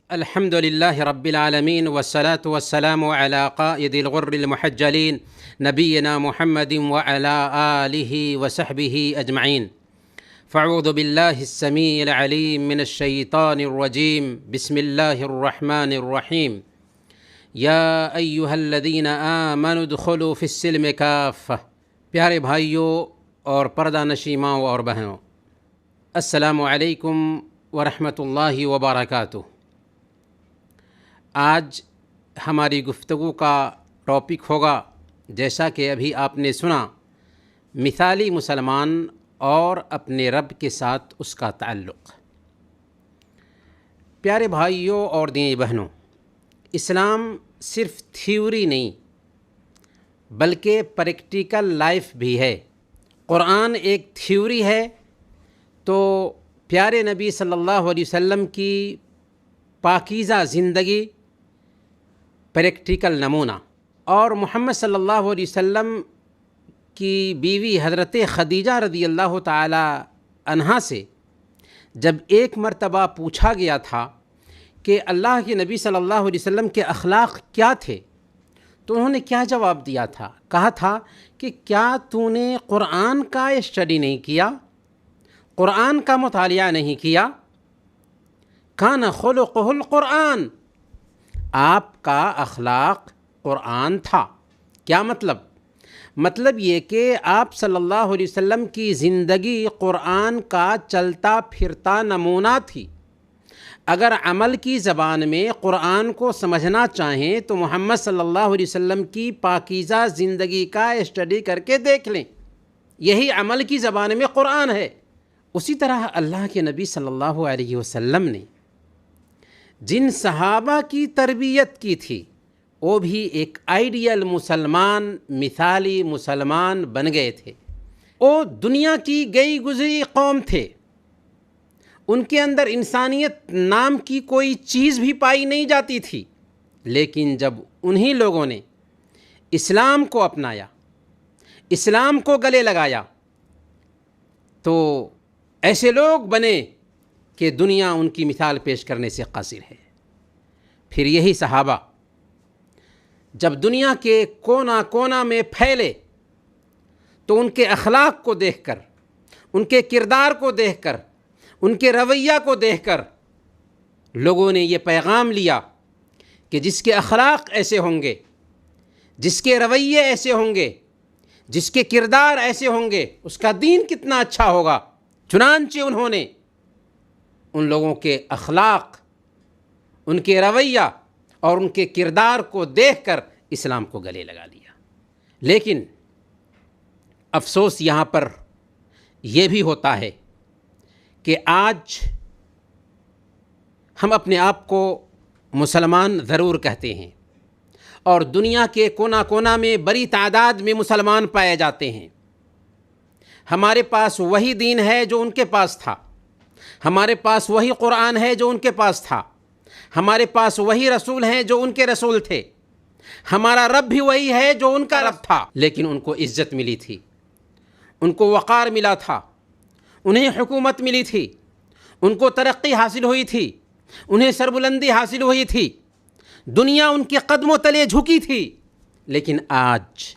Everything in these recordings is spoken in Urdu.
الحمد لله رب العالمين والصلاة والسلام على قائد الغر المحجلين نبينا محمد وعلى آله وصحبه أجمعين. فاعوذ بالله السميع العليم من الشيطان الرجيم. بسم الله الرحمن الرحيم. یا ایہا الذین آمنوا ادخلوا فی السلم کافہ. پیارے بھائیوں اور پردہ نشین ماؤں اور بہنوں، السلام علیکم ورحمۃ اللہ وبرکاتہ. آج ہماری گفتگو کا ٹاپک ہوگا، جیسا کہ ابھی آپ نے سنا، مثالی مسلمان اور اپنے رب کے ساتھ اس کا تعلق. پیارے بھائیوں اور دینی بہنوں، اسلام صرف تھیوری نہیں بلکہ پریکٹیکل لائف بھی ہے. قرآن ایک تھیوری ہے تو پیارے نبی صلی اللہ علیہ وسلم کی پاکیزہ زندگی پریکٹیکل نمونہ، اور محمد صلی اللہ علیہ وسلم کی بیوی حضرت خدیجہ رضی اللہ تعالی عنہا سے جب ایک مرتبہ پوچھا گیا تھا کہ اللہ کے نبی صلی اللہ علیہ وسلم کے اخلاق کیا تھے، تو انہوں نے کیا جواب دیا تھا؟ کہا تھا کہ کیا تو نے قرآن کا اسٹڈی نہیں کیا، قرآن کا مطالعہ نہیں کیا؟ کان خلقہ القرآن، آپ کا اخلاق قرآن تھا. کیا مطلب یہ کہ آپ صلی اللہ علیہ وسلم کی زندگی قرآن کا چلتا پھرتا نمونہ تھی. اگر عمل کی زبان میں قرآن کو سمجھنا چاہیں تو محمد صلی اللہ علیہ وسلم کی پاکیزہ زندگی کا اسٹڈی کر کے دیکھ لیں، یہی عمل کی زبان میں قرآن ہے. اسی طرح اللہ کے نبی صلی اللہ علیہ وسلم نے جن صحابہ کی تربیت کی تھی، وہ بھی ایک آئیڈیل مسلمان، مثالی مسلمان بن گئے تھے. وہ دنیا کی گئی گزری قوم تھے، ان کے اندر انسانیت نام کی کوئی چیز بھی پائی نہیں جاتی تھی. لیکن جب انہی لوگوں نے اسلام کو اپنایا، اسلام کو گلے لگایا، تو ایسے لوگ بنے کہ دنیا ان کی مثال پیش کرنے سے قاصر ہے. پھر یہی صحابہ جب دنیا کے کونا کونا میں پھیلے تو ان کے اخلاق کو دیکھ کر، ان کے کردار کو دیکھ کر، ان کے رویہ کو دیکھ کر لوگوں نے یہ پیغام لیا کہ جس کے اخلاق ایسے ہوں گے، جس کے رویے ایسے ہوں گے، جس کے کردار ایسے ہوں گے، اس کا دین کتنا اچھا ہوگا. چنانچہ انہوں نے ان لوگوں کے اخلاق، ان کے رویہ اور ان کے کردار کو دیکھ کر اسلام کو گلے لگا لیا. لیکن افسوس یہاں پر یہ بھی ہوتا ہے کہ آج ہم اپنے آپ کو مسلمان ضرور کہتے ہیں، اور دنیا کے کونا کونا میں بڑی تعداد میں مسلمان پائے جاتے ہیں. ہمارے پاس وہی دین ہے جو ان کے پاس تھا، ہمارے پاس وہی قرآن ہے جو ان کے پاس تھا، ہمارے پاس وہی رسول ہیں جو ان کے رسول تھے، ہمارا رب بھی وہی ہے جو ان کا رب تھا. لیکن ان کو عزت ملی تھی، ان کو وقار ملا تھا، انہیں حکومت ملی تھی، ان کو ترقی حاصل ہوئی تھی، انہیں سربلندی حاصل ہوئی تھی، دنیا ان کے قدموں تلے جھکی تھی. لیکن آج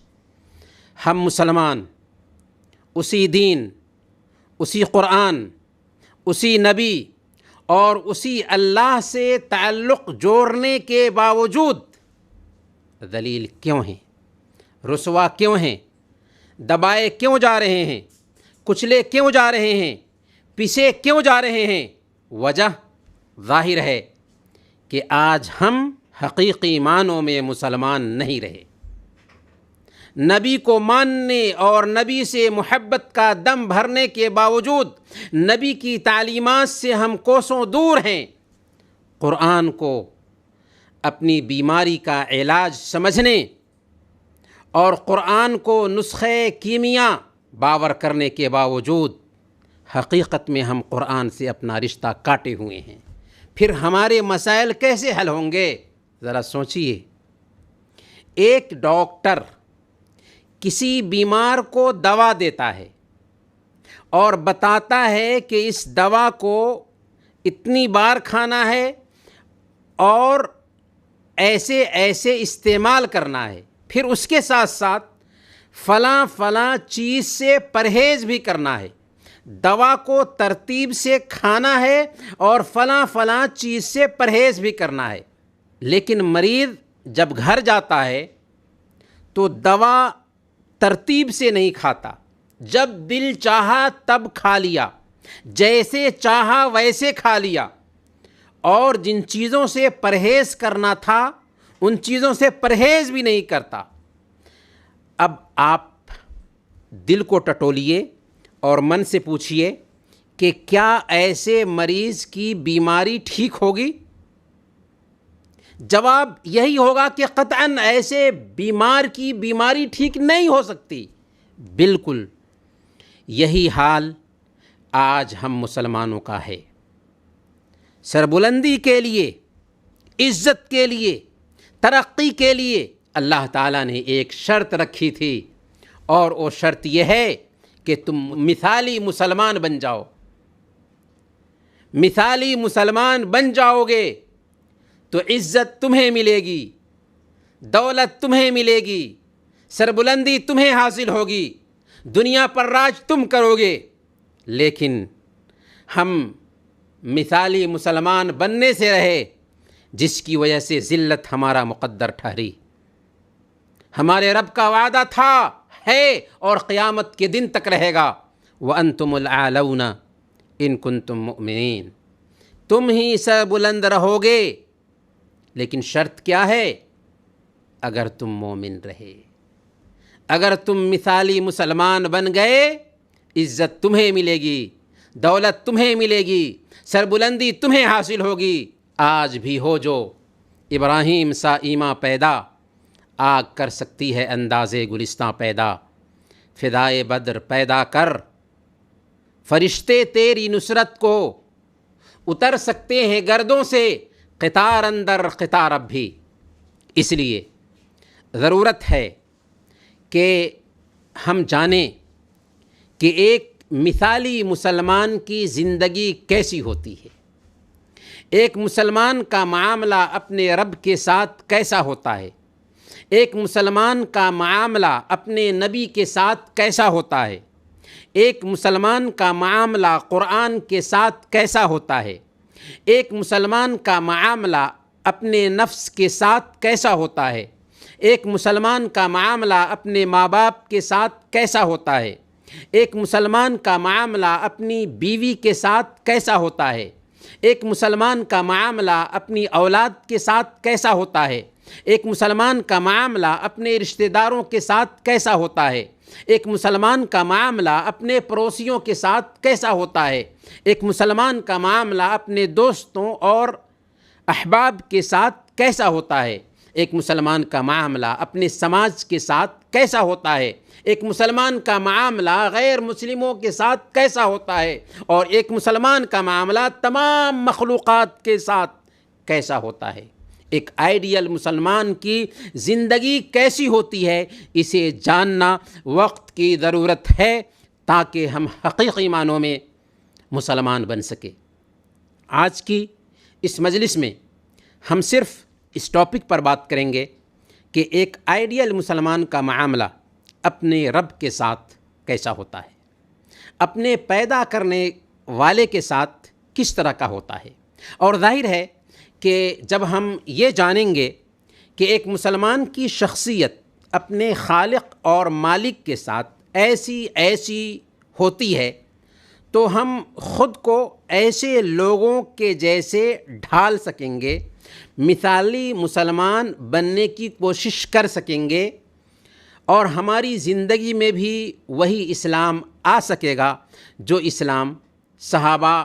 ہم مسلمان اسی دین، اسی قرآن، اسی نبی اور اسی اللہ سے تعلق جوڑنے کے باوجود ذلیل کیوں ہیں، رسوا کیوں ہیں، دبائے کیوں جا رہے ہیں، کچلے کیوں جا رہے ہیں، پیچھے کیوں جا رہے ہیں؟ وجہ ظاہر ہے کہ آج ہم حقیقی معنوں میں مسلمان نہیں رہے. نبی کو ماننے اور نبی سے محبت کا دم بھرنے کے باوجود نبی کی تعلیمات سے ہم کوسوں دور ہیں. قرآن کو اپنی بیماری کا علاج سمجھنے اور قرآن کو نسخے کیمیا باور کرنے کے باوجود حقیقت میں ہم قرآن سے اپنا رشتہ کاٹے ہوئے ہیں. پھر ہمارے مسائل کیسے حل ہوں گے؟ ذرا سوچئے. ایک ڈاکٹر کسی بیمار کو دوا دیتا ہے اور بتاتا ہے کہ اس دوا کو اتنی بار کھانا ہے اور ایسے ایسے استعمال کرنا ہے، پھر اس کے ساتھ ساتھ فلاں فلاں چیز سے پرہیز بھی کرنا ہے، دوا کو ترتیب سے کھانا ہے اور فلاں فلاں چیز سے پرہیز بھی کرنا ہے۔ لیکن مریض جب گھر جاتا ہے تو دوا ترتیب سے نہیں کھاتا، جب دل چاہا تب کھا لیا، جیسے چاہا ویسے کھا لیا، اور جن چیزوں سے پرہیز کرنا تھا ان چیزوں سے پرہیز بھی نہیں کرتا۔ اب آپ دل کو ٹٹولیے اور من سے پوچھئے کہ کیا ایسے مریض کی بیماری ٹھیک ہوگی؟ جواب یہی ہوگا کہ قطعاً ایسے بیمار کی بیماری ٹھیک نہیں ہو سکتی۔ بالکل یہی حال آج ہم مسلمانوں کا ہے۔ سربلندی کے لیے، عزت کے لیے، ترقی کے لیے اللہ تعالیٰ نے ایک شرط رکھی تھی، اور وہ شرط یہ ہے کہ تم مثالی مسلمان بن جاؤ۔ مثالی مسلمان بن جاؤ گے تو عزت تمہیں ملے گی، دولت تمہیں ملے گی، سربلندی تمہیں حاصل ہوگی، دنیا پر راج تم کرو گے۔ لیکن ہم مثالی مسلمان بننے سے رہے، جس کی وجہ سے ذلت ہمارا مقدر ٹھہری۔ ہمارے رب کا وعدہ تھا، ہے، اور قیامت کے دن تک رہے گا، وَأَنْتُمُ الْأَعْلَوْنَ إِن كُنتُم مُؤْمِنِينَ، تم ہی سر بلند رہو گے، لیکن شرط کیا ہے؟ اگر تم مومن رہے، اگر تم مثالی مسلمان بن گئے، عزت تمہیں ملے گی، دولت تمہیں ملے گی، سربلندی تمہیں حاصل ہوگی۔ آج بھی ہو جو ابراہیم سا ایماں پیدا، آگ کر سکتی ہے اندازے گلستاں پیدا۔ فدائے بدر پیدا کر، فرشتے تیری نصرت کو، اتر سکتے ہیں گردوں سے قطار اندر قطار اب بھی۔ اس لیے ضرورت ہے کہ ہم جانیں کہ ایک مثالی مسلمان کی زندگی کیسی ہوتی ہے، ایک مسلمان کا معاملہ اپنے رب کے ساتھ کیسا ہوتا ہے، ایک مسلمان کا معاملہ اپنے نبی کے ساتھ کیسا ہوتا ہے، ایک مسلمان کا معاملہ قرآن کے ساتھ کیسا ہوتا ہے، ایک مسلمان کا معاملہ اپنے نفس کے ساتھ کیسا ہوتا ہے، ایک مسلمان کا معاملہ اپنے ماں باپ کے ساتھ کیسا ہوتا ہے، ایک مسلمان کا معاملہ اپنی بیوی کے ساتھ کیسا ہوتا ہے، ایک مسلمان کا معاملہ اپنی اولاد کے ساتھ کیسا ہوتا ہے، ایک مسلمان کا معاملہ اپنے رشتہ داروں کے ساتھ کیسا ہوتا ہے، ایک مسلمان کا معاملہ اپنے پڑوسیوں کے ساتھ کیسا ہوتا ہے، ایک مسلمان کا معاملہ اپنے دوستوں اور احباب کے ساتھ کیسا ہوتا ہے، ایک مسلمان کا معاملہ اپنے سماج کے ساتھ کیسا ہوتا ہے، ایک مسلمان کا معاملہ غیر مسلموں کے ساتھ کیسا ہوتا ہے، اور ایک مسلمان کا معاملہ تمام مخلوقات کے ساتھ کیسا ہوتا ہے۔ ایک آئیڈیل مسلمان کی زندگی کیسی ہوتی ہے، اسے جاننا وقت کی ضرورت ہے تاکہ ہم حقیقی معنوں میں مسلمان بن سکیں۔ آج کی اس مجلس میں ہم صرف اس ٹاپک پر بات کریں گے کہ ایک آئیڈیل مسلمان کا معاملہ اپنے رب کے ساتھ کیسا ہوتا ہے، اپنے پیدا کرنے والے کے ساتھ کس طرح کا ہوتا ہے۔ اور ظاہر ہے کہ جب ہم یہ جانیں گے کہ ایک مسلمان کی شخصیت اپنے خالق اور مالک کے ساتھ ایسی ہوتی ہے تو ہم خود کو ایسے لوگوں کے جیسے ڈھال سکیں گے، مثالی مسلمان بننے کی کوشش کر سکیں گے، اور ہماری زندگی میں بھی وہی اسلام آ سکے گا جو اسلام صحابہ،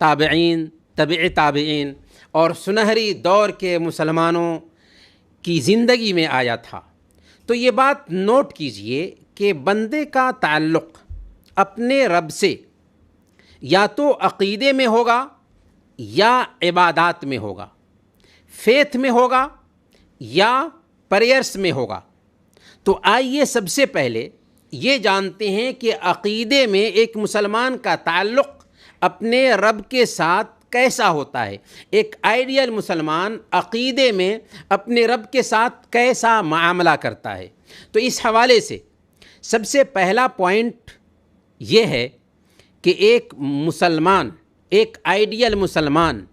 تابعین، تبع تابعین اور سنہری دور کے مسلمانوں کی زندگی میں آیا تھا۔ تو یہ بات نوٹ کیجئے کہ بندے کا تعلق اپنے رب سے یا تو عقیدے میں ہوگا یا عبادات میں ہوگا، فیتھ میں ہوگا یا پریئرس میں ہوگا۔ تو آئیے سب سے پہلے یہ جانتے ہیں کہ عقیدے میں ایک مسلمان کا تعلق اپنے رب کے ساتھ کیسا ہوتا ہے، ایک آئیڈیل مسلمان عقیدے میں اپنے رب کے ساتھ کیسا معاملہ کرتا ہے۔ تو اس حوالے سے سب سے پہلا پوائنٹ یہ ہے کہ ایک مسلمان، ایک آئیڈیل مسلمان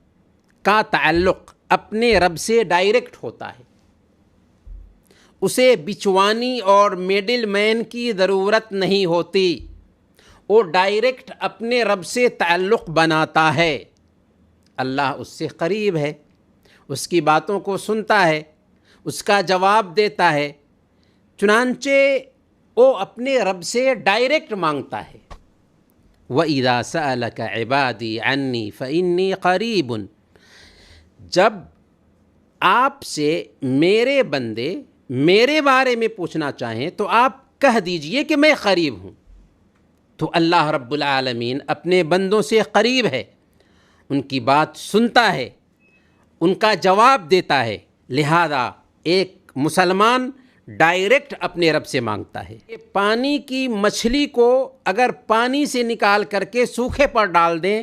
کا تعلق اپنے رب سے ڈائریکٹ ہوتا ہے، اسے بچوانی اور میڈل مین کی ضرورت نہیں ہوتی، وہ ڈائریکٹ اپنے رب سے تعلق بناتا ہے۔ اللہ اس سے قریب ہے، اس کی باتوں کو سنتا ہے، اس کا جواب دیتا ہے، چنانچہ وہ اپنے رب سے ڈائریکٹ مانگتا ہے۔ وَإِذَا سَأَلَكَ عِبَادِي عَنِّي فَإِنِّي قَرِيبٌ، جب آپ سے میرے بندے میرے بارے میں پوچھنا چاہیں تو آپ کہہ دیجئے کہ میں قریب ہوں۔ تو اللہ رب العالمین اپنے بندوں سے قریب ہے، ان کی بات سنتا ہے، ان کا جواب دیتا ہے، لہذا ایک مسلمان ڈائریکٹ اپنے رب سے مانگتا ہے۔ پانی کی مچھلی کو اگر پانی سے نکال کر کے سوکھے پر ڈال دیں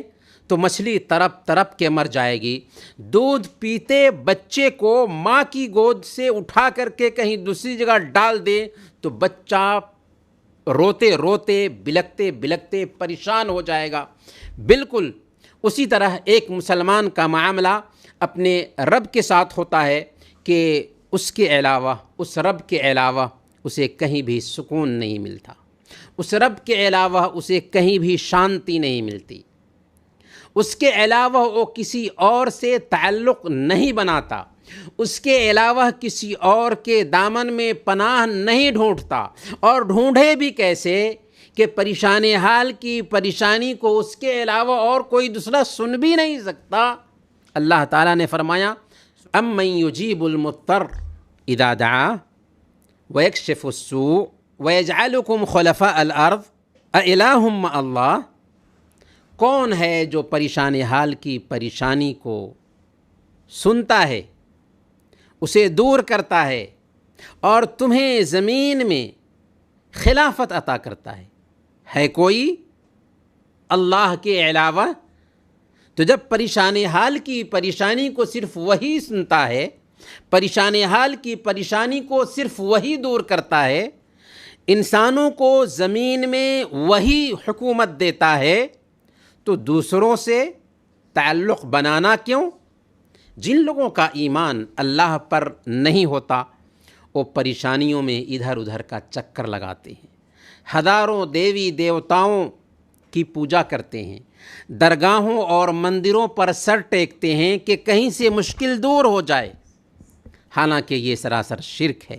تو مچھلی تڑپ تڑپ کے مر جائے گی۔ دودھ پیتے بچے کو ماں کی گود سے اٹھا کر کے کہیں دوسری جگہ ڈال دیں تو بچہ روتے روتے بلکتے بلکتے پریشان ہو جائے گا۔ بالکل اسی طرح ایک مسلمان کا معاملہ اپنے رب کے ساتھ ہوتا ہے کہ اس کے علاوہ، اس رب کے علاوہ اسے کہیں بھی سکون نہیں ملتا، اس رب کے علاوہ اسے کہیں بھی شانتی نہیں ملتی، اس کے علاوہ وہ کسی اور سے تعلق نہیں بناتا، اس کے علاوہ کسی اور کے دامن میں پناہ نہیں ڈھونڈتا، اور ڈھونڈے بھی کیسے کہ پریشان حال کی پریشانی کو اس کے علاوہ اور کوئی دوسرا سن بھی نہیں سکتا۔ اللہ تعالیٰ نے فرمایا اَمَّن يُجِيبُ الْمُضْطَرَّ اِذَا دَعَاهُ وَيَكْشِفُ السُّوءَ وَيَجْعَلُكُمْ خُلَفَاءَ الْأَرْضِ أَإِلَٰهٌ مَّعَ اللَّهِ، کون ہے جو پریشان حال کی پریشانی کو سنتا ہے، اسے دور کرتا ہے اور تمہیں زمین میں خلافت عطا کرتا ہے کوئی اللہ کے علاوہ؟ تو جب پریشان حال کی پریشانی کو صرف وہی سنتا ہے، پریشان حال کی پریشانی کو صرف وہی دور کرتا ہے، انسانوں کو زمین میں وہی حکومت دیتا ہے، تو دوسروں سے تعلق بنانا کیوں؟ جن لوگوں کا ایمان اللہ پر نہیں ہوتا وہ پریشانیوں میں ادھر ادھر کا چکر لگاتے ہیں، ہزاروں دیوی دیوتاؤں کی پوجا کرتے ہیں، درگاہوں اور مندروں پر سر ٹیکتے ہیں کہ کہیں سے مشکل دور ہو جائے، حالانکہ یہ سراسر شرک ہے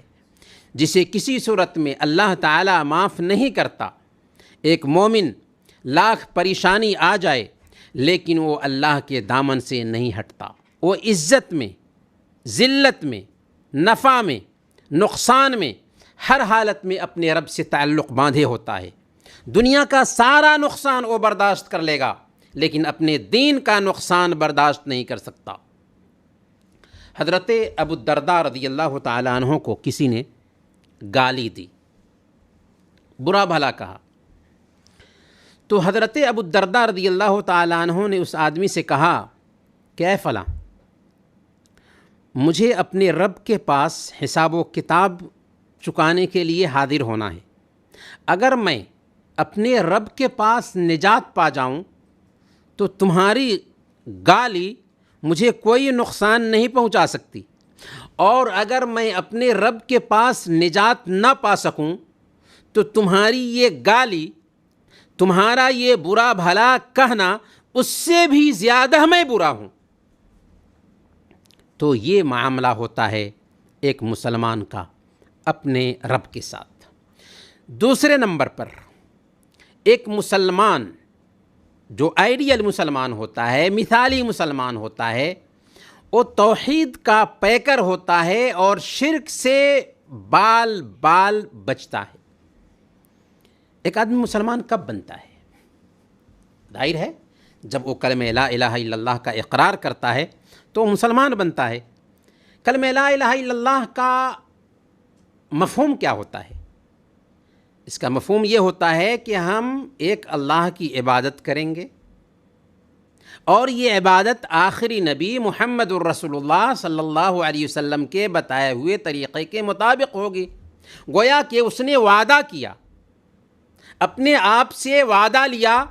جسے کسی صورت میں اللہ تعالیٰ معاف نہیں کرتا۔ ایک مومن لاکھ پریشانی آ جائے لیکن وہ اللہ کے دامن سے نہیں ہٹتا، وہ عزت میں، ذلت میں، نفع میں، نقصان میں، ہر حالت میں اپنے رب سے تعلق باندھے ہوتا ہے۔ دنیا کا سارا نقصان وہ برداشت کر لے گا لیکن اپنے دین کا نقصان برداشت نہیں کر سکتا۔ حضرت ابو الدرداء رضی اللہ تعالیٰ عنہ کو کسی نے گالی دی، برا بھلا کہا، تو حضرت ابو الدرداء رضی اللہ تعالیٰ عنہ نے اس آدمی سے کہا کہ اے فلاں، مجھے اپنے رب کے پاس حساب و کتاب چکانے کے لیے حاضر ہونا ہے، اگر میں اپنے رب کے پاس نجات پا جاؤں تو تمہاری گالی مجھے کوئی نقصان نہیں پہنچا سکتی، اور اگر میں اپنے رب کے پاس نجات نہ پا سکوں تو تمہاری یہ گالی، تمہارا یہ برا بھلا کہنا اس سے بھی زیادہ میں برا ہوں۔ تو یہ معاملہ ہوتا ہے ایک مسلمان کا اپنے رب کے ساتھ۔ دوسرے نمبر پر ایک مسلمان جو آئیڈیل مسلمان ہوتا ہے، مثالی مسلمان ہوتا ہے، وہ توحید کا پیکر ہوتا ہے اور شرک سے بال بال بچتا ہے۔ ایک آدمی مسلمان کب بنتا ہے؟ ظاہر ہے جب وہ کلمہ لا الہ الا اللہ کا اقرار کرتا ہے تو وہ مسلمان بنتا ہے۔ کلمہ لا الہ الا اللہ کا مفہوم کیا ہوتا ہے؟ اس کا مفہوم یہ ہوتا ہے کہ ہم ایک اللہ کی عبادت کریں گے اور یہ عبادت آخری نبی محمد الرسول اللہ صلی اللہ علیہ وسلم کے بتائے ہوئے طریقے کے مطابق ہوگی۔ گویا کہ اس نے وعدہ کیا، اپنے آپ سے وعدہ لیا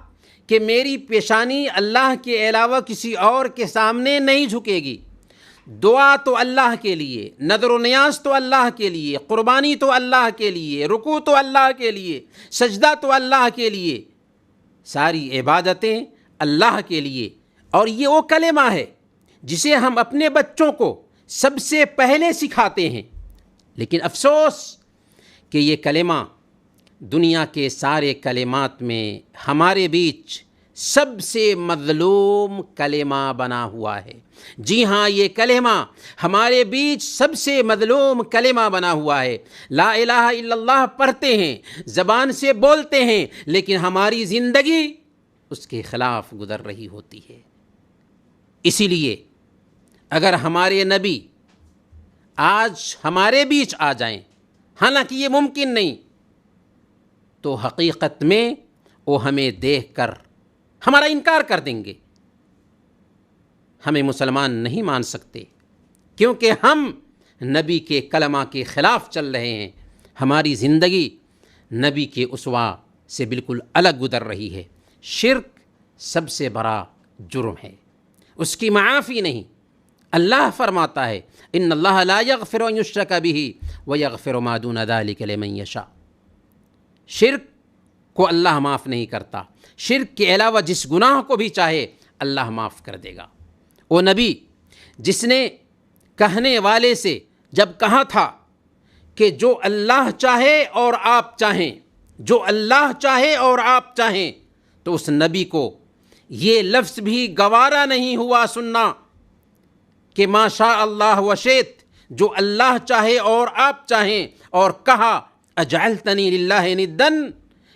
کہ میری پیشانی اللہ کے علاوہ کسی اور کے سامنے نہیں جھکے گی، دعا تو اللہ کے لیے، نذر و نیاز تو اللہ کے لیے، قربانی تو اللہ کے لیے، رکوع تو اللہ کے لیے، سجدہ تو اللہ کے لیے، ساری عبادتیں اللہ کے لیے۔ اور یہ وہ کلمہ ہے جسے ہم اپنے بچوں کو سب سے پہلے سکھاتے ہیں، لیکن افسوس کہ یہ کلمہ دنیا کے سارے کلمات میں ہمارے بیچ سب سے مظلوم کلمہ بنا ہوا ہے۔ جی ہاں، یہ کلمہ ہمارے بیچ سب سے مظلوم کلمہ بنا ہوا ہے۔ لا الہ الا اللہ پڑھتے ہیں، زبان سے بولتے ہیں، لیکن ہماری زندگی اس کے خلاف گزر رہی ہوتی ہے۔ اسی لیے اگر ہمارے نبی آج ہمارے بیچ آ جائیں، حالانکہ یہ ممکن نہیں، تو حقیقت میں وہ ہمیں دیکھ کر ہمارا انکار کر دیں گے، ہمیں مسلمان نہیں مان سکتے، کیونکہ ہم نبی کے کلمہ کے خلاف چل رہے ہیں، ہماری زندگی نبی کے اسوہ سے بالکل الگ گزر رہی ہے۔ شرک سب سے بڑا جرم ہے، اس کی معافی نہیں۔ اللہ فرماتا ہے ان اللہ لا یغفر ان یشرک بہ ویغفر ما دون ذلک لمن یشاء۔ شرک کو اللہ معاف نہیں کرتا، شرک کے علاوہ جس گناہ کو بھی چاہے اللہ معاف کر دے گا۔ وہ نبی جس نے کہنے والے سے جب کہا تھا کہ جو اللہ چاہے اور آپ چاہیں، جو اللہ چاہے اور آپ چاہیں، تو اس نبی کو یہ لفظ بھی گوارا نہیں ہوا سننا کہ ما شاء اللہ وشئت، جو اللہ چاہے اور آپ چاہیں، اور کہا اجعلتنی للہ ندًا،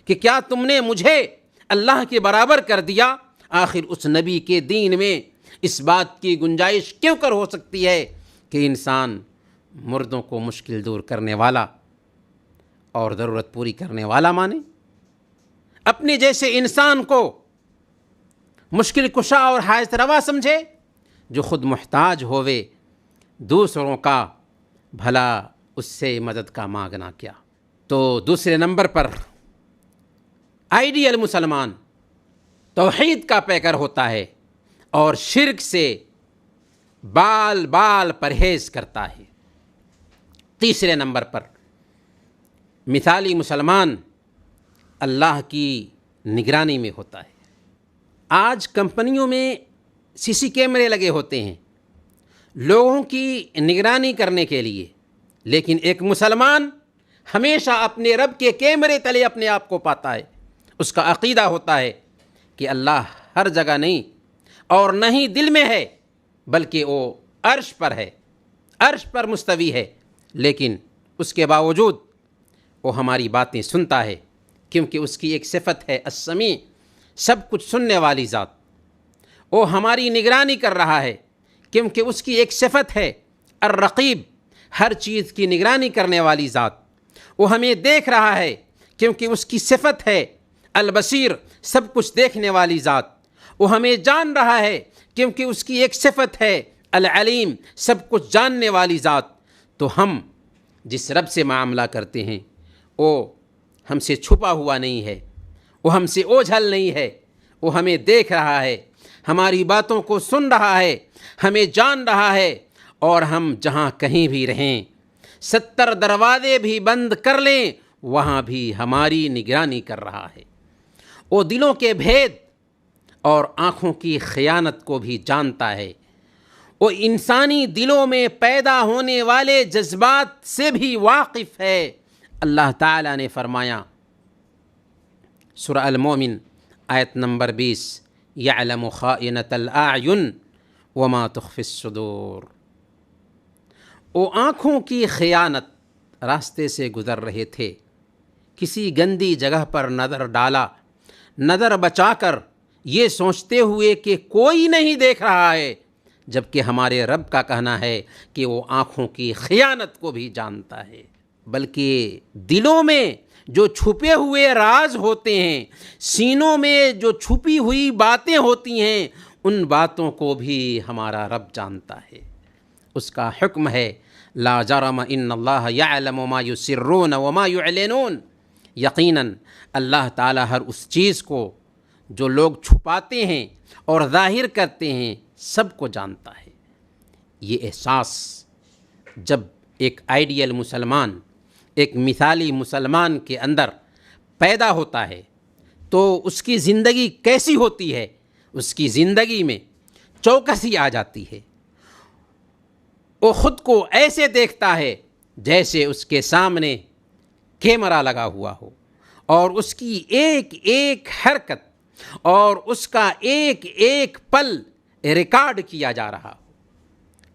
کہ کیا تم نے مجھے اللہ کے برابر کر دیا۔ آخر اس نبی کے دین میں اس بات کی گنجائش کیوں کر ہو سکتی ہے کہ انسان مردوں کو مشکل دور کرنے والا اور ضرورت پوری کرنے والا مانے، اپنے جیسے انسان کو مشکل کشا اور حاجت روا سمجھے، جو خود محتاج ہوئے دوسروں کا بھلا اس سے مدد کا مانگنا کیا۔ تو دوسرے نمبر پر آئیڈیل مسلمان توحید کا پیکر ہوتا ہے اور شرک سے بال بال پرہیز کرتا ہے۔ تیسرے نمبر پر مثالی مسلمان اللہ کی نگرانی میں ہوتا ہے۔ آج کمپنیوں میں سی سی کیمرے لگے ہوتے ہیں لوگوں کی نگرانی کرنے کے لیے، لیکن ایک مسلمان ہمیشہ اپنے رب کے کیمرے تلے اپنے آپ کو پاتا ہے۔ اس کا عقیدہ ہوتا ہے کہ اللہ ہر جگہ نہیں اور نہ ہی دل میں ہے، بلکہ وہ عرش پر ہے، عرش پر مستوی ہے، لیکن اس کے باوجود وہ ہماری باتیں سنتا ہے، کیونکہ اس کی ایک صفت ہے السمیع، سب کچھ سننے والی ذات۔ وہ ہماری نگرانی کر رہا ہے کیونکہ اس کی ایک صفت ہے الرقیب، ہر چیز کی نگرانی کرنے والی ذات۔ وہ ہمیں دیکھ رہا ہے کیونکہ اس کی صفت ہے البصیر، سب کچھ دیکھنے والی ذات۔ وہ ہمیں جان رہا ہے کیونکہ اس کی ایک صفت ہے العلیم، سب کچھ جاننے والی ذات۔ تو ہم جس رب سے معاملہ کرتے ہیں وہ ہم سے چھپا ہوا نہیں ہے، وہ ہم سے اوجھل نہیں ہے، وہ ہمیں دیکھ رہا ہے، ہماری باتوں کو سن رہا ہے، ہمیں جان رہا ہے، اور ہم جہاں کہیں بھی رہیں، 70 دروازے بھی بند کر لیں، وہاں بھی ہماری نگرانی کر رہا ہے۔ وہ دلوں کے بھید اور آنکھوں کی خیانت کو بھی جانتا ہے، وہ انسانی دلوں میں پیدا ہونے والے جذبات سے بھی واقف ہے۔ اللہ تعالیٰ نے فرمایا سورہ المومن آیت نمبر 20، یعلم خائنۃ الاعین وما تخفی الصدور۔ وہ آنکھوں کی خیانت، راستے سے گزر رہے تھے، کسی گندی جگہ پر نظر ڈالا، نظر بچا کر یہ سوچتے ہوئے کہ کوئی نہیں دیکھ رہا ہے، جبکہ ہمارے رب کا کہنا ہے کہ وہ آنکھوں کی خیانت کو بھی جانتا ہے، بلکہ دلوں میں جو چھپے ہوئے راز ہوتے ہیں، سینوں میں جو چھپی ہوئی باتیں ہوتی ہیں، ان باتوں کو بھی ہمارا رب جانتا ہے۔ اس کا حکم ہے لا جرم ان اللہ یعلم ما یسرون وما یعلنون، یقیناً اللہ تعالیٰ ہر اس چیز کو جو لوگ چھپاتے ہیں اور ظاہر کرتے ہیں سب کو جانتا ہے۔ یہ احساس جب ایک آئیڈیل مسلمان، ایک مثالی مسلمان کے اندر پیدا ہوتا ہے تو اس کی زندگی کیسی ہوتی ہے؟ اس کی زندگی میں چوکسی آ جاتی ہے۔ وہ خود کو ایسے دیکھتا ہے جیسے اس کے سامنے کیمرہ لگا ہوا ہو، اور اس کی ایک ایک حرکت اور اس کا ایک ایک پل ریکارڈ کیا جا رہا ہو۔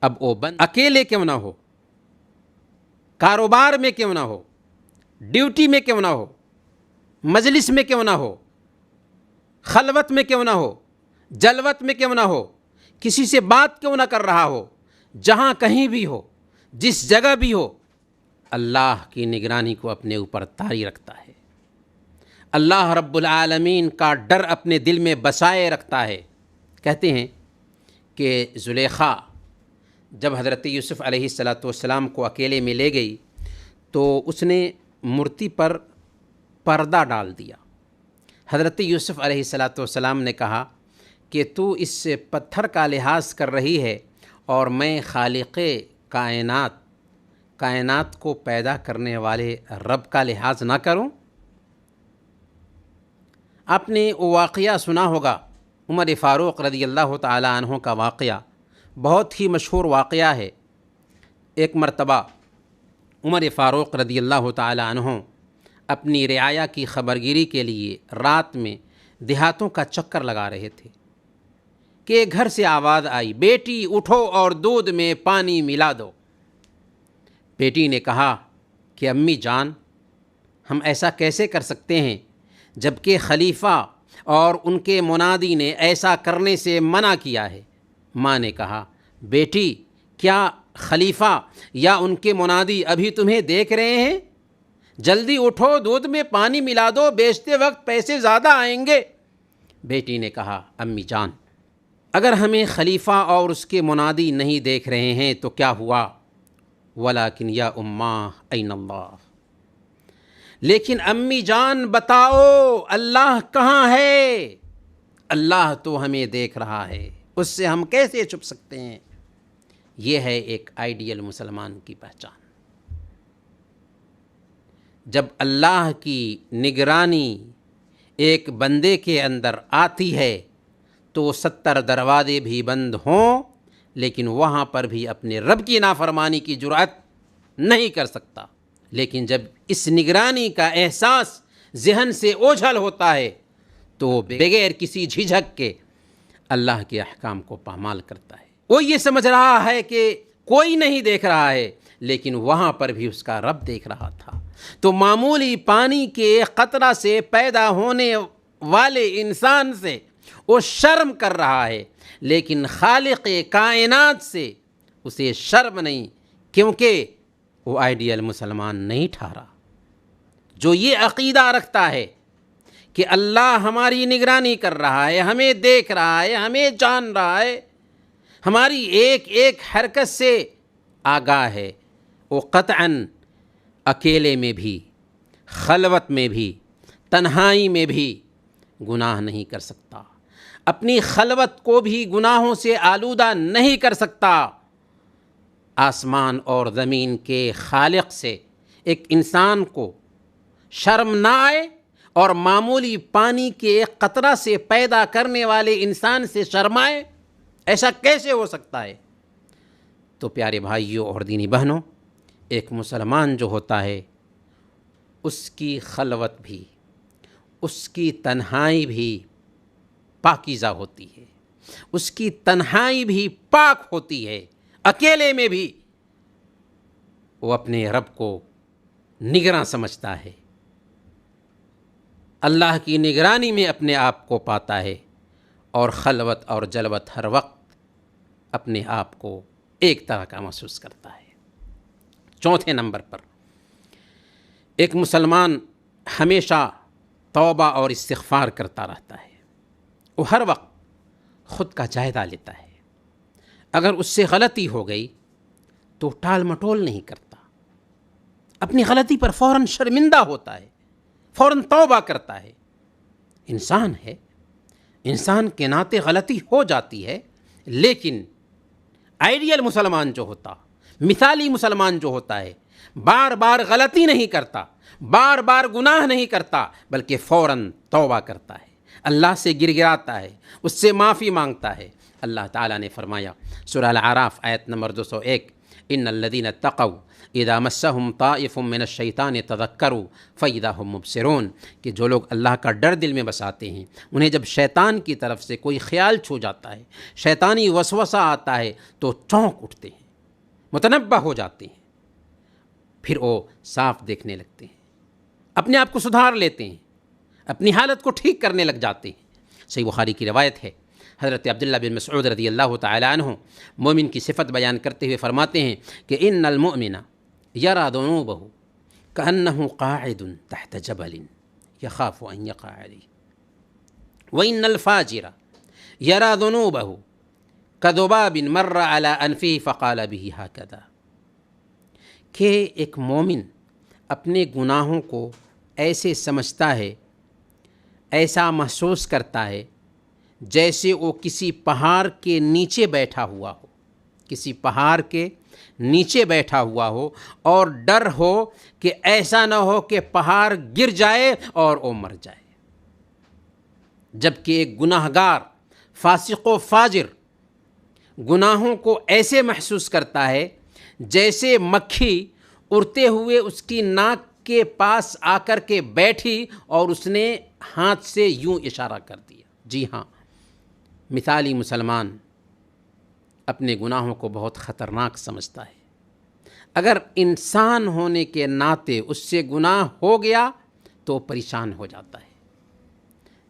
اب وہ بند اکیلے کیوں نہ ہو، کاروبار میں کیوں نہ ہو، ڈیوٹی میں کیوں نہ ہو، مجلس میں کیوں نہ ہو، خلوت میں کیوں نہ ہو، جلوت میں کیوں نہ ہو، کسی سے بات کیوں نہ کر رہا ہو، جہاں کہیں بھی ہو، جس جگہ بھی ہو، اللہ کی نگرانی کو اپنے اوپر طاری رکھتا ہے۔ اللہ رب العالمین کا ڈر اپنے دل میں بسائے رکھتا ہے۔ کہتے ہیں کہ زلیخا جب حضرت یوسف علیہ السلام کو اکیلے میں لے گئی تو اس نے مورتی پر پردہ ڈال دیا۔ حضرت یوسف علیہ السلام نے کہا کہ تو اس پتھر کا لحاظ کر رہی ہے اور میں خالق کائنات کو پیدا کرنے والے رب کا لحاظ نہ کروں؟ آپ نے وہ واقعہ سنا ہوگا، عمر فاروق رضی اللہ تعالی عنہ کا واقعہ، بہت ہی مشہور واقعہ ہے۔ ایک مرتبہ عمر فاروق رضی اللہ تعالی عنہ اپنی رعایا کی خبرگیری کے لیے رات میں دیہاتوں کا چکر لگا رہے تھے کہ گھر سے آواز آئی، بیٹی اٹھو اور دودھ میں پانی ملا دو۔ بیٹی نے کہا کہ امی جان، ہم ایسا کیسے کر سکتے ہیں جبکہ خلیفہ اور ان کے منادی نے ایسا کرنے سے منع کیا ہے۔ ماں نے کہا، بیٹی کیا خلیفہ یا ان کے منادی ابھی تمہیں دیکھ رہے ہیں؟ جلدی اٹھو، دودھ میں پانی ملا دو، بیچتے وقت پیسے زیادہ آئیں گے۔ بیٹی نے کہا، امی جان، اگر ہمیں خلیفہ اور اس کے منادی نہیں دیکھ رہے ہیں تو کیا ہوا؟ ولیکن یا اماں این اللہ، لیکن امی جان بتاؤ اللہ کہاں ہے؟ اللہ تو ہمیں دیکھ رہا ہے، اس سے ہم کیسے چھپ سکتے ہیں؟ یہ ہے ایک آئیڈیل مسلمان کی پہچان۔ جب اللہ کی نگرانی ایک بندے کے اندر آتی ہے تو 70 دروازے بھی بند ہوں لیکن وہاں پر بھی اپنے رب کی نافرمانی کی جرأت نہیں کر سکتا۔ لیکن جب اس نگرانی کا احساس ذہن سے اوجھل ہوتا ہے تو بغیر کسی جھجھک کے اللہ کے احکام کو پامال کرتا ہے۔ وہ یہ سمجھ رہا ہے کہ کوئی نہیں دیکھ رہا ہے، لیکن وہاں پر بھی اس کا رب دیکھ رہا تھا۔ تو معمولی پانی کے قطرہ سے پیدا ہونے والے انسان سے وہ شرم کر رہا ہے، لیکن خالق کائنات سے اسے شرم نہیں، کیونکہ وہ آئیڈیل مسلمان نہیں ٹھہرا۔ جو یہ عقیدہ رکھتا ہے کہ اللہ ہماری نگرانی کر رہا ہے، ہمیں دیکھ رہا ہے، ہمیں جان رہا ہے، ہماری ایک ایک حرکت سے آگاہ ہے، وہ قطعاً اکیلے میں بھی، خلوت میں بھی، تنہائی میں بھی گناہ نہیں کر سکتا، اپنی خلوت کو بھی گناہوں سے آلودہ نہیں کر سکتا۔ آسمان اور زمین کے خالق سے ایک انسان کو شرم نہ آئے اور معمولی پانی کے ایک قطرہ سے پیدا کرنے والے انسان سے شرمائے، ایسا کیسے ہو سکتا ہے؟ تو پیارے بھائیوں اور دینی بہنوں، ایک مسلمان جو ہوتا ہے اس کی خلوت بھی، اس کی تنہائی بھی پاکیزہ ہوتی ہے، اس کی تنہائی بھی پاک ہوتی ہے۔ اکیلے میں بھی وہ اپنے رب کو نگراں سمجھتا ہے، اللہ کی نگرانی میں اپنے آپ کو پاتا ہے، اور خلوت اور جلوت ہر وقت اپنے آپ کو ایک طرح کا محسوس کرتا ہے۔ چوتھے نمبر پر، ایک مسلمان ہمیشہ توبہ اور استغفار کرتا رہتا ہے۔ وہ ہر وقت خود کا جائزہ لیتا ہے، اگر اس سے غلطی ہو گئی تو ٹال مٹول نہیں کرتا، اپنی غلطی پر فوراً شرمندہ ہوتا ہے، فوراً توبہ کرتا ہے۔ انسان ہے، انسان کے ناطے غلطی ہو جاتی ہے، لیکن آئیڈیل مسلمان جو ہوتا، مثالی مسلمان جو ہوتا ہے، بار بار غلطی نہیں کرتا، بار بار گناہ نہیں کرتا، بلکہ فوراً توبہ کرتا ہے، اللہ سے گر گراتا ہے، اس سے معافی مانگتا ہے۔ اللہ تعالیٰ نے فرمایا سورہ الاعراف آیت نمبر 201، ان الذین اتقوا اذا مسهم طائف من الشیطان تذکروا فاذا هم مبصرون، کہ جو لوگ اللہ کا ڈر دل میں بساتے ہیں، انہیں جب شیطان کی طرف سے کوئی خیال چھو جاتا ہے، شیطانی وسوسہ آتا ہے، تو چونک اٹھتے ہیں، متنبہ ہو جاتے ہیں، پھر وہ صاف دیکھنے لگتے ہیں، اپنے آپ کو سدھار لیتے ہیں، اپنی حالت کو ٹھیک کرنے لگ جاتے ہیں۔ صحیح بخاری کی روایت ہے، حضرت عبداللہ بن مسعود رضی اللہ تعالی عنہ مومن کی صفت بیان کرتے ہوئے فرماتے ہیں کہ ان المؤمن یری ذنوبہ کأنہ قاعد تحت جبل یخاف ان یقع علیہ وان الفاجر یری ذنوبہ کذباب مر علی انفہ فقال بہ ہکذا، کہ ایک مومن اپنے گناہوں کو ایسے سمجھتا ہے، ایسا محسوس کرتا ہے جیسے وہ کسی پہاڑ کے نیچے بیٹھا ہوا ہو، کسی پہاڑ کے نیچے بیٹھا ہوا ہو، اور ڈر ہو کہ ایسا نہ ہو کہ پہاڑ گر جائے اور وہ مر جائے۔ جبکہ ایک گناہ گار، فاسق و فاجر گناہوں کو ایسے محسوس کرتا ہے جیسے مکھی اڑتے ہوئے اس کی ناک کے پاس آ کر کے بیٹھی اور اس نے ہاتھ سے یوں اشارہ کر دیا۔ جی ہاں، مثالی مسلمان اپنے گناہوں کو بہت خطرناک سمجھتا ہے، اگر انسان ہونے کے ناطے اس سے گناہ ہو گیا تو پریشان ہو جاتا ہے،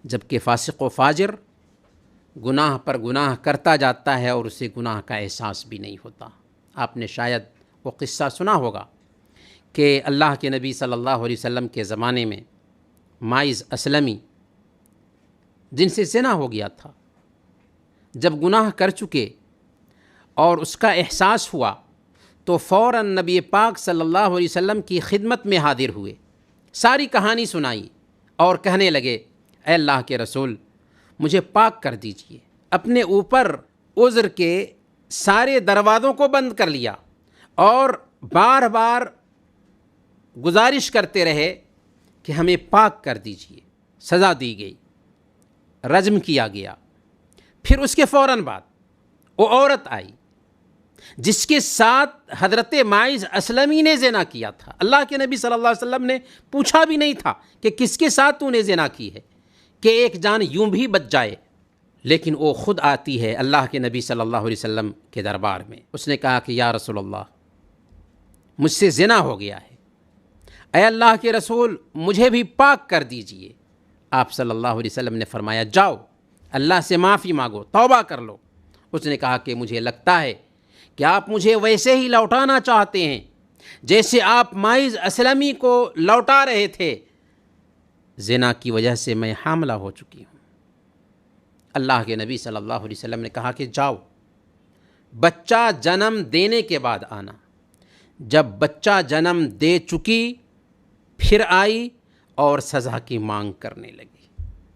جبکہ فاسق و فاجر گناہ پر گناہ کرتا جاتا ہے اور اسے گناہ کا احساس بھی نہیں ہوتا۔ آپ نے شاید وہ قصہ سنا ہوگا کہ اللہ کے نبی صلی اللہ علیہ وسلم کے زمانے میں ماعز اسلمی جن سے زنا ہو گیا تھا، جب گناہ کر چکے اور اس کا احساس ہوا تو فوراً نبی پاک صلی اللہ علیہ وسلم کی خدمت میں حاضر ہوئے، ساری کہانی سنائی اور کہنے لگے اے اللہ کے رسول مجھے پاک کر دیجئے۔ اپنے اوپر عذر کے سارے دروازوں کو بند کر لیا اور بار بار گزارش کرتے رہے کہ ہمیں پاک کر دیجئے۔ سزا دی گئی، رجم کیا گیا۔ پھر اس کے فوراً بعد وہ عورت آئی جس کے ساتھ حضرت ماعز اسلمی نے زنا کیا تھا۔ اللہ کے نبی صلی اللہ علیہ وسلم نے پوچھا بھی نہیں تھا کہ کس کے ساتھ تو نے زنا کی ہے کہ ایک جان یوں بھی بچ جائے، لیکن وہ خود آتی ہے اللہ کے نبی صلی اللہ علیہ وسلم کے دربار میں۔ اس نے کہا کہ یا رسول اللہ مجھ سے زنا ہو گیا ہے، اے اللہ کے رسول مجھے بھی پاک کر دیجئے۔ آپ صلی اللہ علیہ وسلم نے فرمایا جاؤ اللہ سے معافی مانگو، توبہ کر لو۔ اس نے کہا کہ مجھے لگتا ہے کہ آپ مجھے ویسے ہی لوٹانا چاہتے ہیں جیسے آپ ماعز اسلمی کو لوٹا رہے تھے، زنا کی وجہ سے میں حاملہ ہو چکی ہوں۔ اللہ کے نبی صلی اللہ علیہ وسلم نے کہا کہ جاؤ بچہ جنم دینے کے بعد آنا۔ جب بچہ جنم دے چکی پھر آئی اور سزا کی مانگ کرنے لگی۔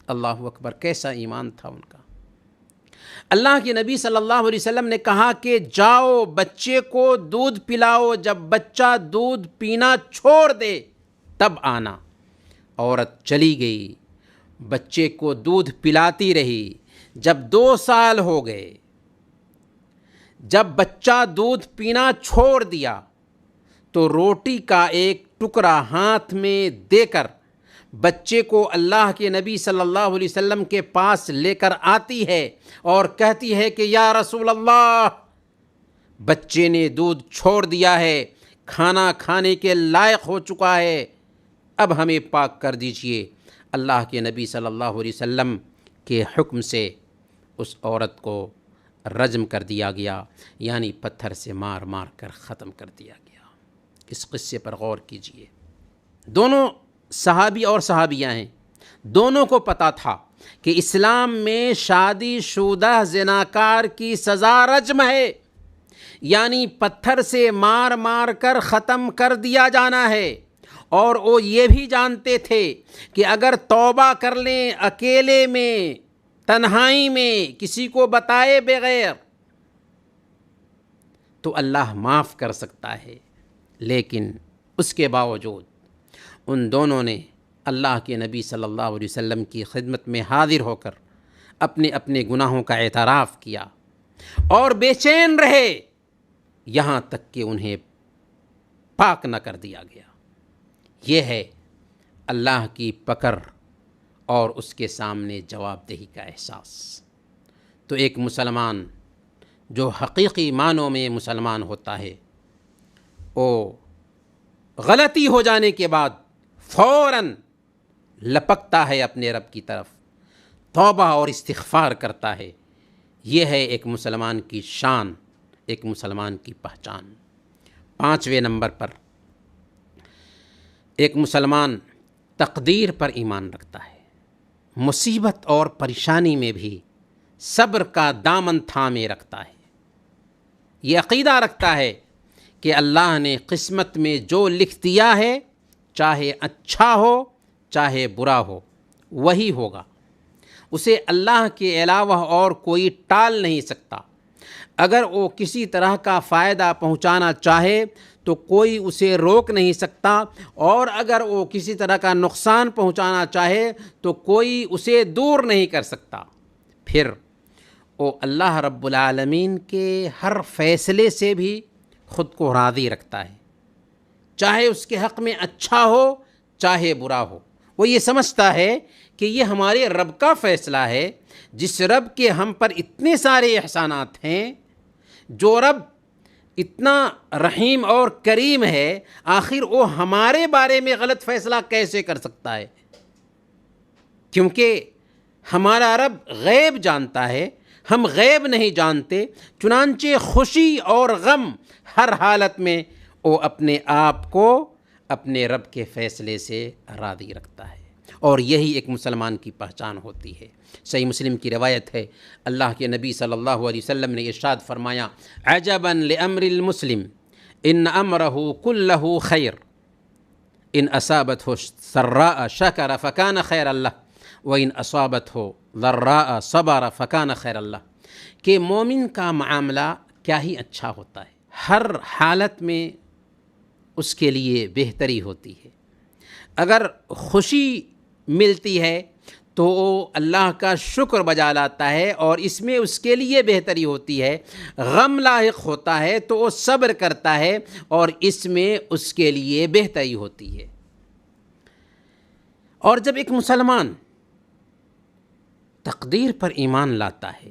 اللہ اکبر، کیسا ایمان تھا ان کا۔ اللہ کے نبی صلی اللہ علیہ وسلم نے کہا کہ جاؤ بچے کو دودھ پلاؤ، جب بچہ دودھ پینا چھوڑ دے تب آنا۔ عورت چلی گئی، بچے کو دودھ پلاتی رہی۔ جب 2 سال ہو گئے، جب بچہ دودھ پینا چھوڑ دیا تو روٹی کا ایک ٹکڑا ہاتھ میں دے کر بچے کو اللہ کے نبی صلی اللہ علیہ وسلم کے پاس لے کر آتی ہے اور کہتی ہے کہ یا رسول اللہ بچے نے دودھ چھوڑ دیا ہے، کھانا کھانے کے لائق ہو چکا ہے، اب ہمیں پاک کر دیجئے۔ اللہ کے نبی صلی اللہ علیہ وسلم کے حکم سے اس عورت کو رجم کر دیا گیا، یعنی پتھر سے مار مار کر ختم کر دیا گیا۔ اس قصے پر غور کیجئے۔ دونوں صحابی اور صحابیہ ہیں، دونوں کو پتہ تھا کہ اسلام میں شادی شدہ زناکار کی سزا رجم ہے، یعنی پتھر سے مار مار کر ختم کر دیا جانا ہے، اور وہ یہ بھی جانتے تھے کہ اگر توبہ کر لیں اکیلے میں، تنہائی میں، کسی کو بتائے بغیر، تو اللہ معاف کر سکتا ہے۔ لیکن اس کے باوجود ان دونوں نے اللہ کے نبی صلی اللہ علیہ وسلم کی خدمت میں حاضر ہو کر اپنے اپنے گناہوں کا اعتراف کیا اور بے چین رہے، یہاں تک کہ انہیں پاک نہ کر دیا گیا۔ یہ ہے اللہ کی پکڑ اور اس کے سامنے جواب دہی کا احساس۔ تو ایک مسلمان جو حقیقی معنوں میں مسلمان ہوتا ہے، وہ غلطی ہو جانے کے بعد فوراً لپکتا ہے اپنے رب کی طرف، توبہ اور استغفار کرتا ہے۔ یہ ہے ایک مسلمان کی شان، ایک مسلمان کی پہچان۔ 5ویں نمبر پر ایک مسلمان تقدیر پر ایمان رکھتا ہے، مصیبت اور پریشانی میں بھی صبر کا دامن تھامے رکھتا ہے۔ یہ عقیدہ رکھتا ہے کہ اللہ نے قسمت میں جو لکھ دیا ہے، چاہے اچھا ہو چاہے برا ہو، وہی ہوگا، اسے اللہ کے علاوہ اور کوئی ٹال نہیں سکتا۔ اگر وہ کسی طرح کا فائدہ پہنچانا چاہے تو کوئی اسے روک نہیں سکتا، اور اگر وہ کسی طرح کا نقصان پہنچانا چاہے تو کوئی اسے دور نہیں کر سکتا۔ پھر وہ اللہ رب العالمین کے ہر فیصلے سے بھی خود کو راضی رکھتا ہے، چاہے اس کے حق میں اچھا ہو چاہے برا ہو۔ وہ یہ سمجھتا ہے کہ یہ ہمارے رب کا فیصلہ ہے، جس رب کے ہم پر اتنے سارے احسانات ہیں، جو رب اتنا رحیم اور کریم ہے، آخر وہ ہمارے بارے میں غلط فیصلہ کیسے کر سکتا ہے؟ کیونکہ ہمارا رب غیب جانتا ہے، ہم غیب نہیں جانتے، چنانچہ خوشی اور غم ہر حالت میں وہ اپنے آپ کو اپنے رب کے فیصلے سے راضی رکھتا ہے، اور یہی ایک مسلمان کی پہچان ہوتی ہے۔ صحیح مسلم کی روایت ہے، اللہ کے نبی صلی اللہ علیہ وسلم نے ارشاد فرمایا، عجبا لامر المسلم ان امرہ کلہ خیر ان اصابتہ سراء شکر فکان خیر اللہ وان اصابتہ ضراء صبر فکان خیر اللہ، کہ مومن کا معاملہ کیا ہی اچھا ہوتا ہے، ہر حالت میں اس کے لیے بہتری ہوتی ہے۔ اگر خوشی ملتی ہے تو وہ اللہ کا شکر بجا لاتا ہے اور اس میں اس کے لیے بہتری ہوتی ہے، غم لاحق ہوتا ہے تو وہ صبر کرتا ہے اور اس میں اس کے لیے بہتری ہوتی ہے۔ اور جب ایک مسلمان تقدیر پر ایمان لاتا ہے،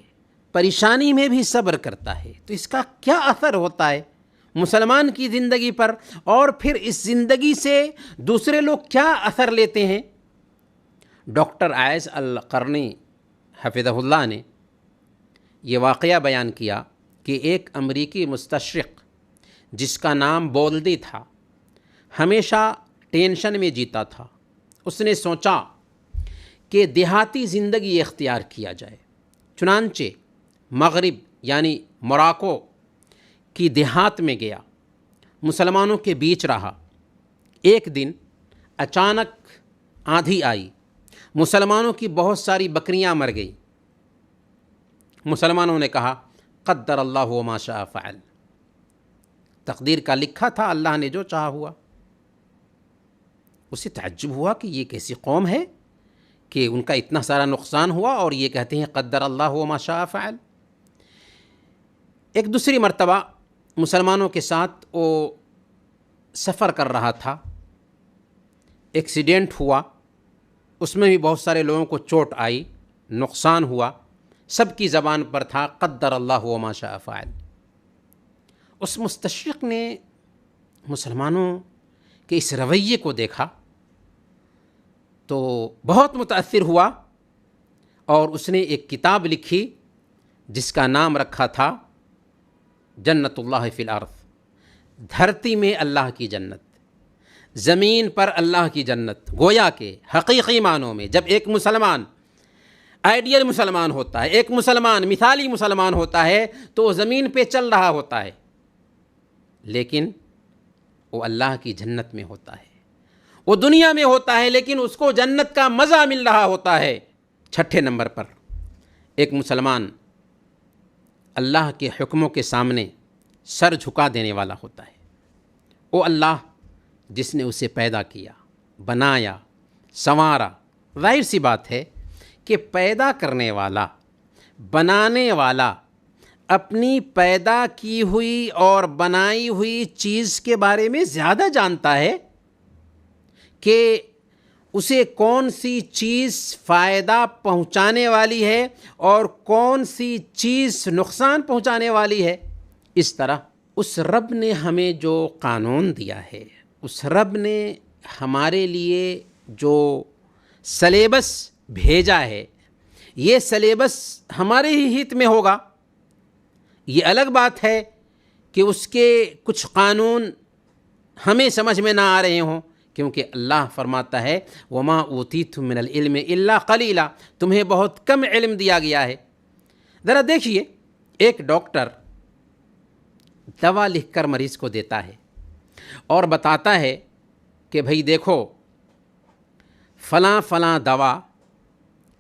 پریشانی میں بھی صبر کرتا ہے، تو اس کا کیا اثر ہوتا ہے مسلمان کی زندگی پر، اور پھر اس زندگی سے دوسرے لوگ کیا اثر لیتے ہیں؟ ڈاکٹر عائض القرنی حفظہ اللہ نے یہ واقعہ بیان کیا کہ ایک امریکی مستشرق جس کا نام بولدی تھا، ہمیشہ ٹینشن میں جیتا تھا۔ اس نے سوچا کہ دیہاتی زندگی اختیار کیا جائے، چنانچہ مغرب یعنی موراکو کی دیہات میں گیا، مسلمانوں کے بیچ رہا۔ ایک دن اچانک آندھی آئی، مسلمانوں کی بہت ساری بکریاں مر گئیں۔ مسلمانوں نے کہا قدر اللہ وما شاء فعل، تقدیر کا لکھا تھا، اللہ نے جو چاہا ہوا۔ اسے تعجب ہوا کہ یہ کیسی قوم ہے کہ ان کا اتنا سارا نقصان ہوا اور یہ کہتے ہیں قدر اللہ وما شاء فعل۔ ایک دوسری مرتبہ مسلمانوں کے ساتھ وہ سفر کر رہا تھا، ایکسیڈنٹ ہوا، اس میں بھی بہت سارے لوگوں کو چوٹ آئی، نقصان ہوا، سب کی زبان پر تھا قدر اللہ وما شاء فعل۔ اس مستشرق نے مسلمانوں کے اس رویے کو دیکھا تو بہت متاثر ہوا، اور اس نے ایک کتاب لکھی جس کا نام رکھا تھا جنت اللہ فی الارض، دھرتی میں اللہ کی جنت، زمین پر اللہ کی جنت۔ گویا کہ حقیقی معنوں میں جب ایک مسلمان آئیڈیل مسلمان ہوتا ہے، ایک مسلمان مثالی مسلمان ہوتا ہے تو وہ زمین پہ چل رہا ہوتا ہے، لیکن وہ اللہ کی جنت میں ہوتا ہے، وہ دنیا میں ہوتا ہے لیکن اس کو جنت کا مزہ مل رہا ہوتا ہے۔ چھٹے نمبر پر ایک مسلمان اللہ کے حکموں کے سامنے سر جھکا دینے والا ہوتا ہے۔ وہ اللہ جس نے اسے پیدا کیا، بنایا، سنوارا، ظاہر سی بات ہے کہ پیدا کرنے والا، بنانے والا اپنی پیدا کی ہوئی اور بنائی ہوئی چیز کے بارے میں زیادہ جانتا ہے کہ اسے کون سی چیز فائدہ پہنچانے والی ہے اور کون سی چیز نقصان پہنچانے والی ہے۔ اس طرح اس رب نے ہمیں جو قانون دیا ہے، اس رب نے ہمارے لیے جو سلیبس بھیجا ہے، یہ سلیبس ہمارے ہی ہت میں ہوگا۔ یہ الگ بات ہے کہ اس کے کچھ قانون ہمیں سمجھ میں نہ آ رہے ہوں، کیونکہ اللہ فرماتا ہے وَمَا أُوتِيتُم مِّنَ الْعِلْمِ إِلَّا قَلِيلًا، تمہیں بہت کم علم دیا گیا ہے۔ ذرا دیکھیے، ایک ڈاکٹر دوا لکھ کر مریض کو دیتا ہے اور بتاتا ہے کہ بھئی دیکھو فلاں فلاں دوا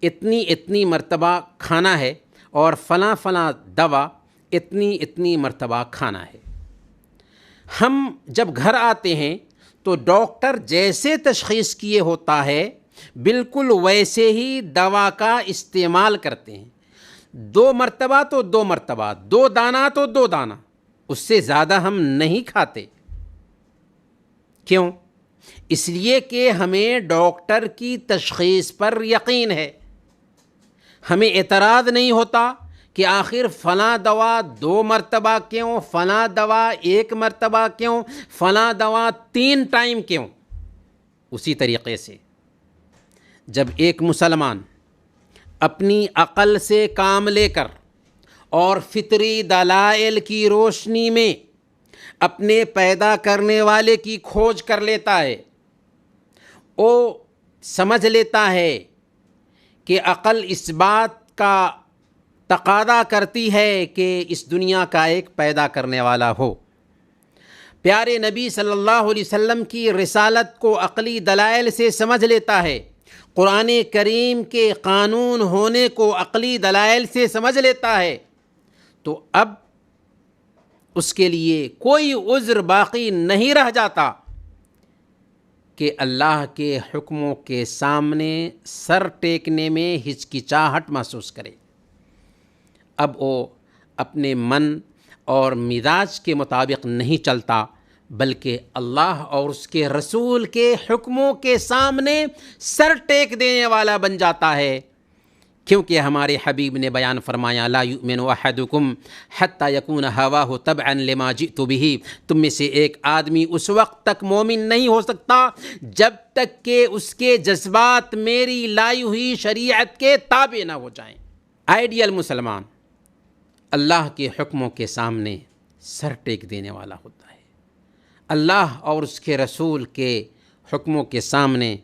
اتنی اتنی مرتبہ کھانا ہے اور فلاں فلاں دوا اتنی اتنی مرتبہ کھانا ہے۔ ہم جب گھر آتے ہیں تو ڈاکٹر جیسے تشخیص کیے ہوتا ہے بالکل ویسے ہی دوا کا استعمال کرتے ہیں۔ 2 مرتبہ تو 2 مرتبہ، 2 دانہ تو 2 دانہ، اس سے زیادہ ہم نہیں کھاتے۔ کیوں؟ اس لیے کہ ہمیں ڈاکٹر کی تشخیص پر یقین ہے، ہمیں اعتراض نہیں ہوتا کہ آخر فلاں دوا 2 مرتبہ کیوں، فلاں دوا 1 مرتبہ کیوں، فلاں دوا 3 ٹائم کیوں۔ اسی طریقے سے جب ایک مسلمان اپنی عقل سے کام لے کر اور فطری دلائل کی روشنی میں اپنے پیدا کرنے والے کی کھوج کر لیتا ہے، وہ سمجھ لیتا ہے کہ عقل اس بات کا تقاضا کرتی ہے کہ اس دنیا کا ایک پیدا کرنے والا ہو۔ پیارے نبی صلی اللہ علیہ وسلم کی رسالت کو عقلی دلائل سے سمجھ لیتا ہے، قرآن کریم کے قانون ہونے کو عقلی دلائل سے سمجھ لیتا ہے، تو اب اس کے لیے کوئی عذر باقی نہیں رہ جاتا کہ اللہ کے حکموں کے سامنے سر ٹیکنے میں ہچکچاہٹ محسوس کرے۔ اب وہ اپنے من اور مزاج کے مطابق نہیں چلتا، بلکہ اللہ اور اس کے رسول کے حکموں کے سامنے سر ٹیک دینے والا بن جاتا ہے، کیونکہ ہمارے حبیب نے بیان فرمایا لا یؤمن احدکم حتی یکون ہواہ تبعا لما جئت بہ، تم میں سے ایک آدمی اس وقت تک مومن نہیں ہو سکتا جب تک کہ اس کے جذبات میری لائی ہوئی شریعت کے تابع نہ ہو جائیں۔ آئیڈیل مسلمان اللہ کے حکموں کے سامنے سر ٹیک دینے والا ہوتا ہے، اللہ اور اس کے رسول کے حکموں کے سامنے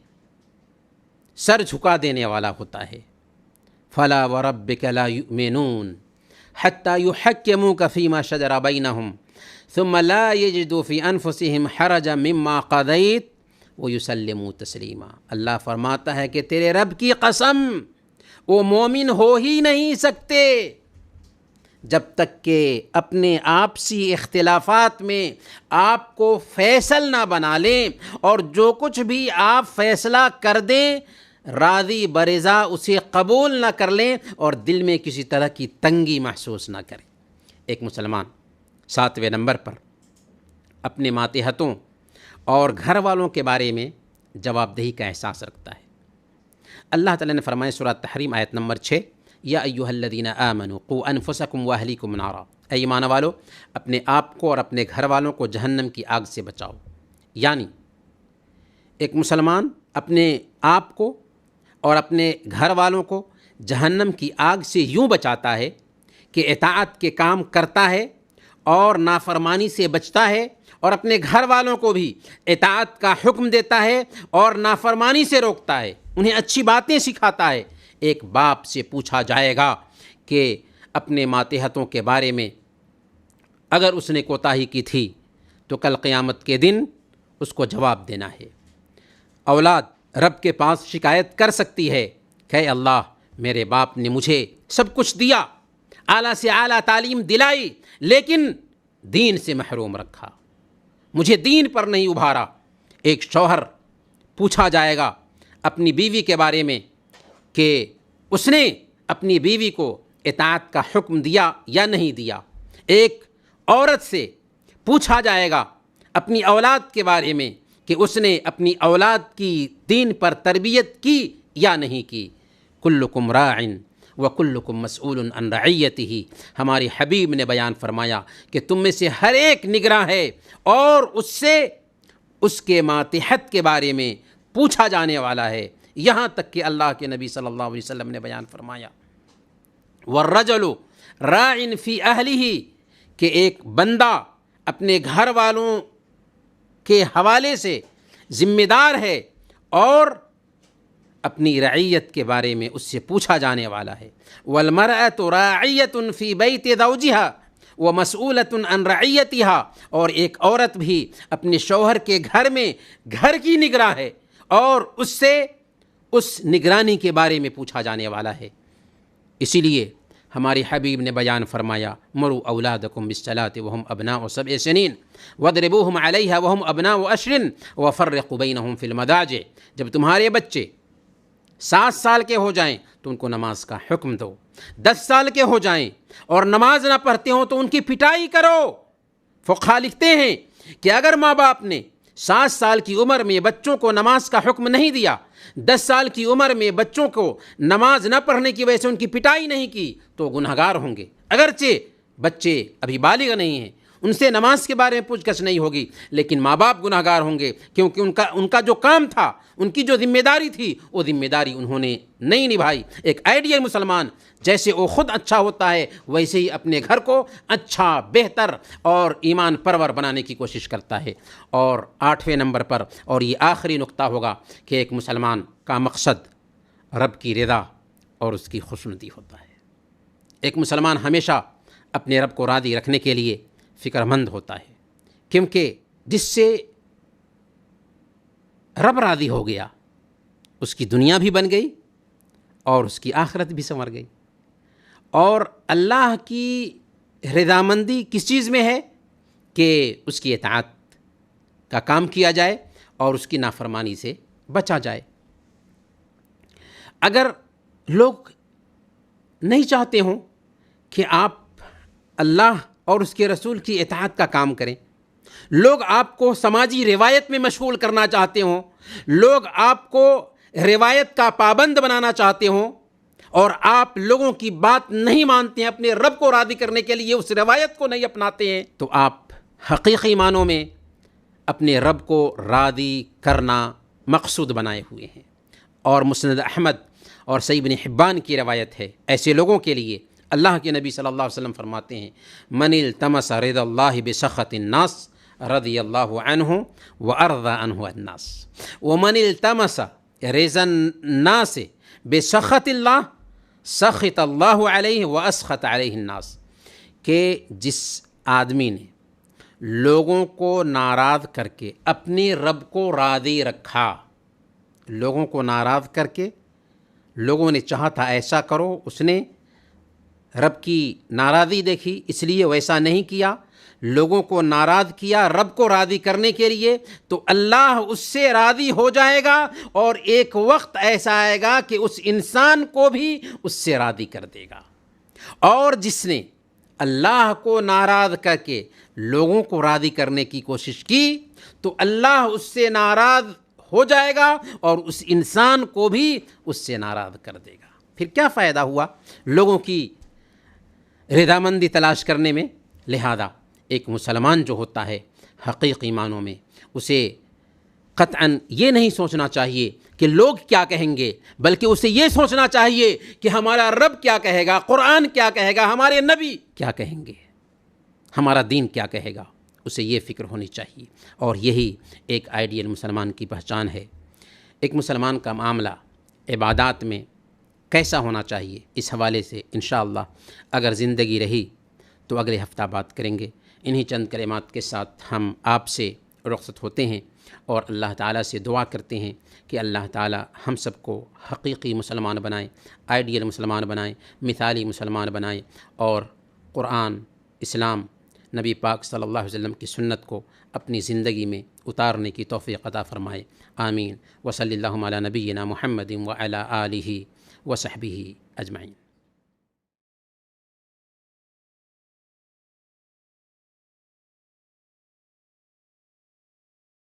سر جھکا دینے والا ہوتا ہے۔ فلا وربک لا یؤمنون حتی یحکموک فیما شجر بینہم ثم لا یجدوا فی انفسہم حرجا مما قضیت ویسلموا تسلیما۔ اللہ فرماتا ہے کہ تیرے رب کی قسم، وہ مومن ہو ہی نہیں سکتے جب تک کہ اپنے آپسی اختلافات میں آپ کو فیصل نہ بنا لیں، اور جو کچھ بھی آپ فیصلہ کر دیں راضی برضا اسے قبول نہ کر لیں اور دل میں کسی طرح کی تنگی محسوس نہ کریں۔ ایک مسلمان 7ویں نمبر پر اپنے ماتحتوں اور گھر والوں کے بارے میں جواب دہی کا احساس رکھتا ہے۔ اللہ تعالیٰ نے فرمایا سورۃ تحریم آیت نمبر 6 یا ایھا الذین آمنوا قوا انفسکم واہلیکم نارا، اے ایمان والو اپنے آپ کو اور اپنے گھر والوں کو جہنم کی آگ سے بچاؤ۔ یعنی ایک مسلمان اپنے آپ کو اور اپنے گھر والوں کو جہنم کی آگ سے یوں بچاتا ہے کہ اطاعت کے کام کرتا ہے اور نافرمانی سے بچتا ہے، اور اپنے گھر والوں کو بھی اطاعت کا حکم دیتا ہے اور نافرمانی سے روکتا ہے، انہیں اچھی باتیں سکھاتا ہے۔ ایک باپ سے پوچھا جائے گا کہ اپنے ماتحتوں کے بارے میں اگر اس نے کوتاہی کی تھی تو کل قیامت کے دن اس کو جواب دینا ہے۔ اولاد رب کے پاس شکایت کر سکتی ہے کہ اے اللہ میرے باپ نے مجھے سب کچھ دیا، اعلیٰ سے اعلیٰ تعلیم دلائی، لیکن دین سے محروم رکھا، مجھے دین پر نہیں ابھارا۔ ایک شوہر پوچھا جائے گا اپنی بیوی کے بارے میں کہ اس نے اپنی بیوی کو اطاعت کا حکم دیا یا نہیں دیا۔ ایک عورت سے پوچھا جائے گا اپنی اولاد کے بارے میں کہ اس نے اپنی اولاد کی دین پر تربیت کی یا نہیں کی۔ کلکم راع وکلکم مسئول عن رعیتہ، ہمارے حبیب نے بیان فرمایا کہ تم میں سے ہر ایک نگراں ہے اور اس سے اس کے ماتحت کے بارے میں پوچھا جانے والا ہے۔ یہاں تک کہ اللہ کے نبی صلی اللہ علیہ وسلم نے بیان فرمایا والرجل راع فی اہلہ، کہ ایک بندہ اپنے گھر والوں کے حوالے سے ذمہ دار ہے اور اپنی رعیت کے بارے میں اس سے پوچھا جانے والا ہے۔ والمرأة راعیۃ فی بیت زوجہا ومسئولۃ عن رعیتہا، اور ایک عورت بھی اپنے شوہر کے گھر میں گھر کی نگراں ہے اور اس سے اس نگرانی کے بارے میں پوچھا جانے والا ہے۔ اسی لیے ہمارے حبیب نے بیان فرمایا مروا اولادکم بالصلاۃ وہم ابناء 7 سنین واضربوہم علیہا وہم ابناء 10 وفرقوا بینہم فی المضاجع، جب تمہارے بچے 7 سال کے ہو جائیں تو ان کو نماز کا حکم دو، 10 سال کے ہو جائیں اور نماز نہ پڑھتے ہوں تو ان کی پٹائی کرو۔ فقہا لکھتے ہیں کہ اگر ماں باپ نے 7 سال کی عمر میں بچوں کو نماز کا حکم نہیں دیا، 10 سال کی عمر میں بچوں کو نماز نہ پڑھنے کی وجہ سے ان کی پٹائی نہیں کی تو گنہگار ہوں گے۔ اگرچہ بچے ابھی بالغ نہیں ہیں، ان سے نماز کے بارے میں پوچھ گچھ نہیں ہوگی، لیکن ماں باپ گنہگار ہوں گے، کیونکہ ان کا جو کام تھا، ان کی جو ذمہ داری تھی، وہ ذمہ داری انہوں نے نہیں نبھائی۔ ایک آئیڈیل مسلمان جیسے وہ خود اچھا ہوتا ہے ویسے ہی اپنے گھر کو اچھا، بہتر اور ایمان پرور بنانے کی کوشش کرتا ہے۔ اور 8ویں نمبر پر، اور یہ آخری نقطہ ہوگا، کہ ایک مسلمان کا مقصد رب کی رضا اور اس کی خوشنودی ہوتا ہے۔ ایک مسلمان ہمیشہ اپنے رب کو راضی رکھنے کے لیے فکر مند ہوتا ہے، کیونکہ جس سے رب راضی ہو گیا اس کی دنیا بھی بن گئی اور اس کی آخرت بھی سنور گئی۔ اور اللہ کی رضامندی کس چیز میں ہے؟ کہ اس کی اطاعت کا کام کیا جائے اور اس کی نافرمانی سے بچا جائے۔ اگر لوگ نہیں چاہتے ہوں کہ آپ اللہ اور اس کے رسول کی اطاعت کا کام کریں، لوگ آپ کو سماجی روایت میں مشغول کرنا چاہتے ہوں، لوگ آپ کو روایت کا پابند بنانا چاہتے ہوں اور آپ لوگوں کی بات نہیں مانتے ہیں، اپنے رب کو راضی کرنے کے لیے اس روایت کو نہیں اپناتے ہیں، تو آپ حقیقی معنوں میں اپنے رب کو راضی کرنا مقصود بنائے ہوئے ہیں۔ اور مسند احمد اور صحیح ابن حبان کی روایت ہے، ایسے لوگوں کے لیے اللہ کے نبی صلی اللہ علیہ وسلم فرماتے ہیں من التمس رضا اللہ بسخط الناس رضی اللہ عنہ وارضى عنہ الناس ومن التمس رضا الناس بسخط اللہ سخط اللہ علیہ واسخط علیہ الناس، کہ جس آدمی نے لوگوں کو ناراض کر کے اپنے رب کو راضی رکھا، لوگوں کو ناراض کر کے، لوگوں نے چاہا تھا ایسا کرو، اس نے رب کی ناراضی دیکھی اس لیے ویسا نہیں کیا، لوگوں کو ناراض کیا رب کو راضی کرنے کے لیے، تو اللہ اس سے راضی ہو جائے گا اور ایک وقت ایسا آئے گا کہ اس انسان کو بھی اس سے راضی کر دے گا۔ اور جس نے اللہ کو ناراض کر کے لوگوں کو راضی کرنے کی کوشش کی تو اللہ اس سے ناراض ہو جائے گا اور اس انسان کو بھی اس سے ناراض کر دے گا۔ پھر کیا فائدہ ہوا لوگوں کی رضامندی تلاش کرنے میں؟ لہذا ایک مسلمان جو ہوتا ہے حقیقی معنوں میں اسے قطعاً یہ نہیں سوچنا چاہیے کہ لوگ کیا کہیں گے، بلکہ اسے یہ سوچنا چاہیے کہ ہمارا رب کیا کہے گا، قرآن کیا کہے گا، ہمارے نبی کیا کہیں گے، ہمارا دین کیا کہے گا، اسے یہ فکر ہونی چاہیے۔ اور یہی ایک آئیڈیل مسلمان کی پہچان ہے۔ ایک مسلمان کا معاملہ عبادات میں کیسا ہونا چاہیے، اس حوالے سے انشاءاللہ اگر زندگی رہی تو اگلے ہفتہ بات کریں گے۔ انہی چند کلمات کے ساتھ ہم آپ سے رخصت ہوتے ہیں اور اللہ تعالیٰ سے دعا کرتے ہیں کہ اللہ تعالیٰ ہم سب کو حقیقی مسلمان بنائے، آئیڈیل مسلمان بنائے، مثالی مسلمان بنائے، اور قرآن، اسلام، نبی پاک صلی اللہ علیہ وسلم کی سنت کو اپنی زندگی میں اتارنے کی توفیق عطا فرمائے۔ آمین۔ وصلی اللہ علی نبینا محمد وعلی آلہ وصحبہ اجمعین۔